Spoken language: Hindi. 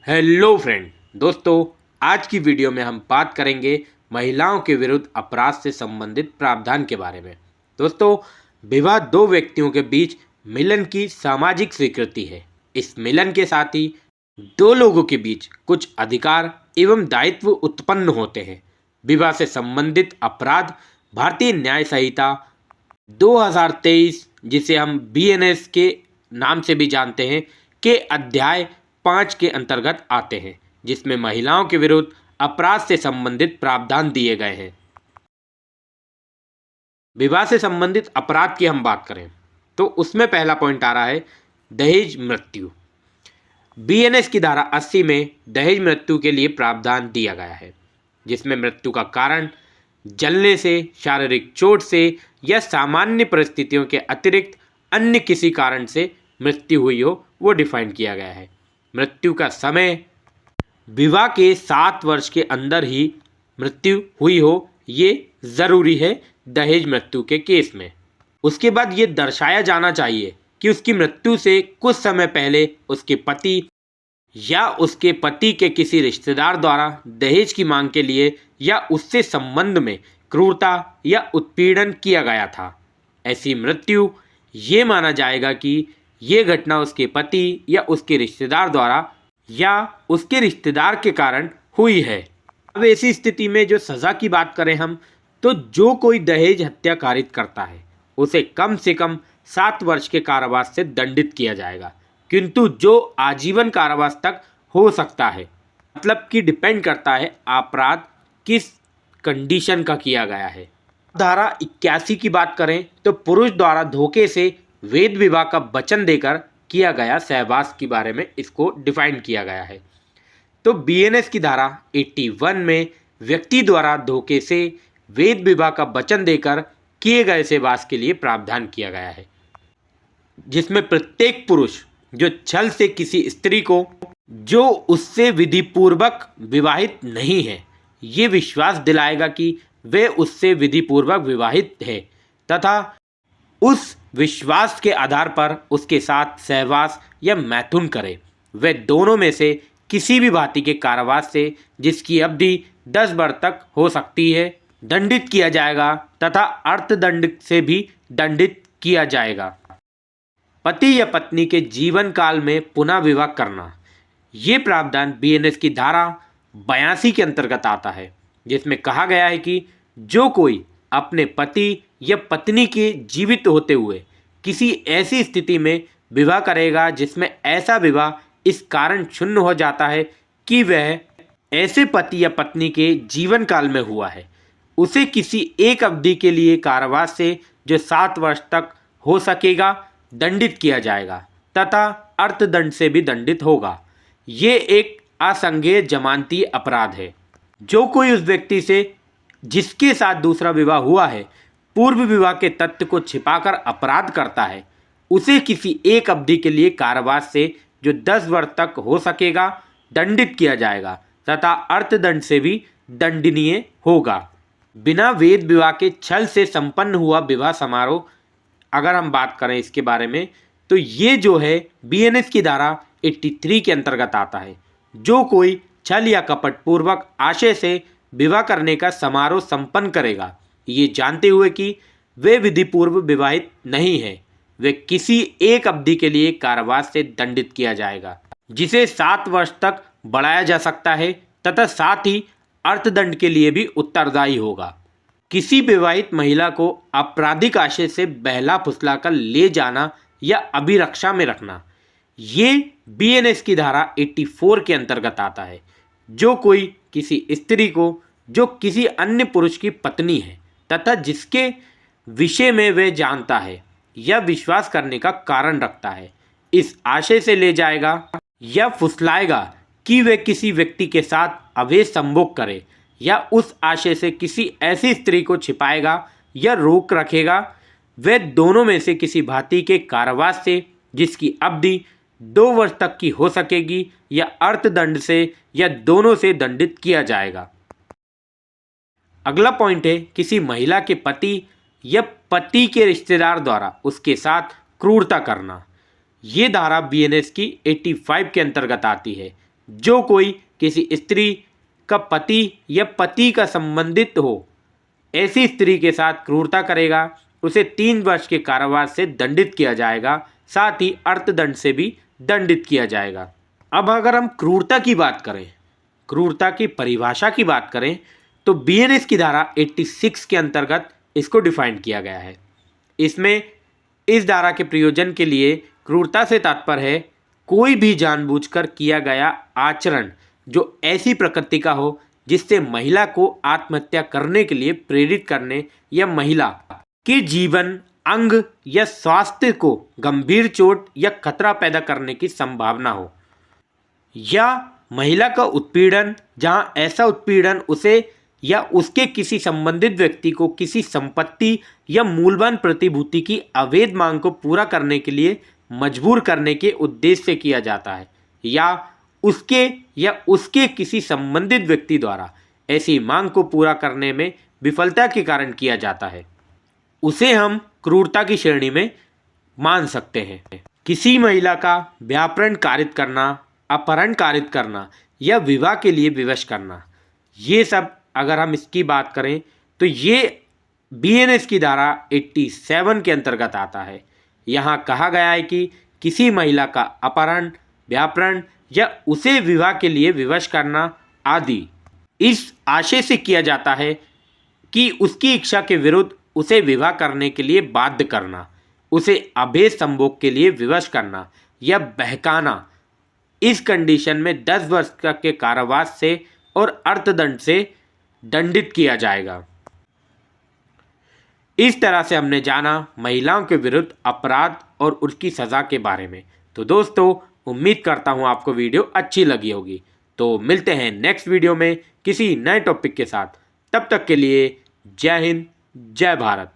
हेलो फ्रेंड दोस्तों, आज की वीडियो में हम बात करेंगे महिलाओं के विरुद्ध अपराध से संबंधित प्रावधान के बारे में। दोस्तों, विवाह दो व्यक्तियों के बीच मिलन की सामाजिक स्वीकृति है। इस मिलन के साथ ही दो लोगों के बीच कुछ अधिकार एवं दायित्व उत्पन्न होते हैं। विवाह से संबंधित अपराध भारतीय न्याय संहिता 2023, जिसे हम BNS के नाम से भी जानते हैं, के अध्याय 5 के अंतर्गत आते हैं, जिसमें महिलाओं के विरुद्ध अपराध से संबंधित प्रावधान दिए गए हैं। विवाह से संबंधित अपराध की हम बात करें तो उसमें पहला पॉइंट आ रहा है दहेज मृत्यु। BNS की धारा 80 में दहेज मृत्यु के लिए प्रावधान दिया गया है, जिसमें मृत्यु का कारण जलने से, शारीरिक चोट से या सामान्य परिस्थितियों के अतिरिक्त अन्य किसी कारण से मृत्यु हुई हो, वो डिफाइन किया गया है। मृत्यु का समय विवाह के 7 वर्ष के अंदर ही मृत्यु हुई हो, ये ज़रूरी है दहेज मृत्यु के केस में। उसके बाद ये दर्शाया जाना चाहिए कि उसकी मृत्यु से कुछ समय पहले उसके पति या उसके पति के किसी रिश्तेदार द्वारा दहेज की मांग के लिए या उससे संबंध में क्रूरता या उत्पीड़न किया गया था। ऐसी मृत्यु ये माना जाएगा कि ये घटना उसके पति या उसके रिश्तेदार द्वारा या उसके रिश्तेदार के कारण हुई है। अब ऐसी स्थिति में जो सज़ा की बात करें हम, तो जो कोई दहेज हत्या कारित करता है उसे कम से कम 7 वर्ष के कारावास से दंडित किया जाएगा, किंतु जो आजीवन कारावास तक हो सकता है। मतलब कि डिपेंड करता है अपराध किस कंडीशन का किया गया है। धारा 81 की बात करें तो पुरुष द्वारा धोखे से वेद विवाह का वचन देकर किया गया सहवास के बारे में इसको डिफाइन किया गया है। तो BNS की धारा 81 में व्यक्ति द्वारा धोखे से वेद विवाह का वचन देकर किए गए सहवास के लिए प्रावधान किया गया है, जिसमें प्रत्येक पुरुष जो छल से किसी स्त्री को जो उससे विधिपूर्वक विवाहित नहीं है, ये विश्वास दिलाएगा कि वे उससे विधिपूर्वक विवाहित है तथा उस विश्वास के आधार पर उसके साथ सहवास या मैथुन करे, वे दोनों में से किसी भी भांति के कारावास से, जिसकी अवधि 10 वर्ष तक हो सकती है, दंडित किया जाएगा तथा अर्थदंड से भी दंडित किया जाएगा। पति या पत्नी के जीवन काल में पुनः विवाह करना, ये प्रावधान BNS की धारा 82 के अंतर्गत आता है, जिसमें कहा गया है कि जो कोई अपने पति या पत्नी के जीवित होते हुए किसी ऐसी स्थिति में विवाह करेगा जिसमें ऐसा विवाह इस कारण क्षुण्ण हो जाता है कि वह ऐसे पति या पत्नी के जीवन काल में हुआ है, उसे किसी एक अवधि के लिए कारावास से जो 7 वर्ष तक हो सकेगा दंडित किया जाएगा तथा अर्थदंड से भी दंडित होगा। ये एक असंज्ञेय जमानती अपराध है। जो कोई उस व्यक्ति से जिसके साथ दूसरा विवाह हुआ है पूर्व विवाह के तथ्य को छिपाकर अपराध करता है, उसे किसी एक अवधि के लिए कारावास से जो 10 वर्ष तक हो सकेगा दंडित किया जाएगा तथा अर्थदंड से भी दंडनीय होगा। बिना वेद विवाह के छल से संपन्न हुआ विवाह समारोह, अगर हम बात करें इसके बारे में, तो ये जो है BNS की धारा 83 के अंतर्गत आता है। जो कोई छल या कपट पूर्वक आशय से विवाह करने का समारोह संपन्न करेगा, ये जानते हुए कि वे विधि पूर्व विवाहित नहीं है, वे किसी एक अवधि के लिए कारावास से दंडित किया जाएगा, जिसे 7 वर्ष तक बढ़ाया जा सकता है तथा साथ ही अर्थदंड के लिए भी उत्तरदायी होगा। किसी विवाहित महिला को आपराधिक आशय से बहला फुसलाकर ले जाना या अभिरक्षा में रखना, ये BNS की धारा 84 के अंतर्गत आता है। जो कोई किसी स्त्री को जो किसी अन्य पुरुष की पत्नी है तथा जिसके विषय में वह जानता है या विश्वास करने का कारण रखता है, इस आशय से ले जाएगा या फुसलाएगा कि वह किसी व्यक्ति के साथ अवैध संभोग करे या उस आशय से किसी ऐसी स्त्री को छिपाएगा या रोक रखेगा, वह दोनों में से किसी भांति के कारावास से जिसकी अवधि 2 वर्ष तक की हो सकेगी या अर्थदंड से या दोनों से दंडित किया जाएगा। अगला पॉइंट है किसी महिला के पति या पति के रिश्तेदार द्वारा उसके साथ क्रूरता करना। ये धारा BNS की 85 के अंतर्गत आती है, जो कोई किसी स्त्री का पति या पति का संबंधित हो ऐसी स्त्री के साथ क्रूरता करेगा उसे 3 वर्ष के कारावास से दंडित किया जाएगा, साथ ही अर्थदंड से भी दंडित किया जाएगा। अब अगर हम क्रूरता की बात करें, क्रूरता की परिभाषा की बात करें, तो बीएनएस की धारा 86 के अंतर्गत इसको डिफाइन किया गया है। इसमें इस धारा के प्रयोजन के लिए क्रूरता से तात्पर्य है कोई भी जानबूझकर किया गया आचरण जो ऐसी प्रकृति का हो जिससे महिला को आत्महत्या करने के लिए प्रेरित करने या महिला के जीवन, अंग या स्वास्थ्य को गंभीर चोट या खतरा पैदा करने की संभावना हो, या महिला का उत्पीड़न जहां ऐसा उत्पीड़न उसे या उसके किसी संबंधित व्यक्ति को किसी संपत्ति या मूल्यवान प्रतिभूति की अवैध मांग को पूरा करने के लिए मजबूर करने के उद्देश्य से किया जाता है, या उसके किसी संबंधित व्यक्ति द्वारा ऐसी मांग को पूरा करने में विफलता के कारण किया जाता है, उसे हम क्रूरता की श्रेणी में मान सकते हैं। किसी महिला का व्यापरण कारित करना, अपहरण कारित करना या विवाह के लिए विवश करना, ये सब अगर हम इसकी बात करें तो ये बीएनएस की धारा 87 के अंतर्गत आता है। यहाँ कहा गया है कि किसी महिला का अपहरण, व्यापरण या उसे विवाह के लिए विवश करना आदि इस आशय से किया जाता है कि उसकी इच्छा के विरुद्ध उसे विवाह करने के लिए बाध्य करना, उसे अभेद संभोग के लिए विवश करना या बहकाना। इस कंडीशन में 10 वर्ष तक के कारावास से और अर्थदंड से दंडित किया जाएगा। इस तरह से हमने जाना महिलाओं के विरुद्ध अपराध और उसकी सज़ा के बारे में। तो दोस्तों, उम्मीद करता हूँ आपको वीडियो अच्छी लगी होगी। तो मिलते हैं नेक्स्ट वीडियो में किसी नए टॉपिक के साथ। तब तक के लिए जय हिंद, जय भारत।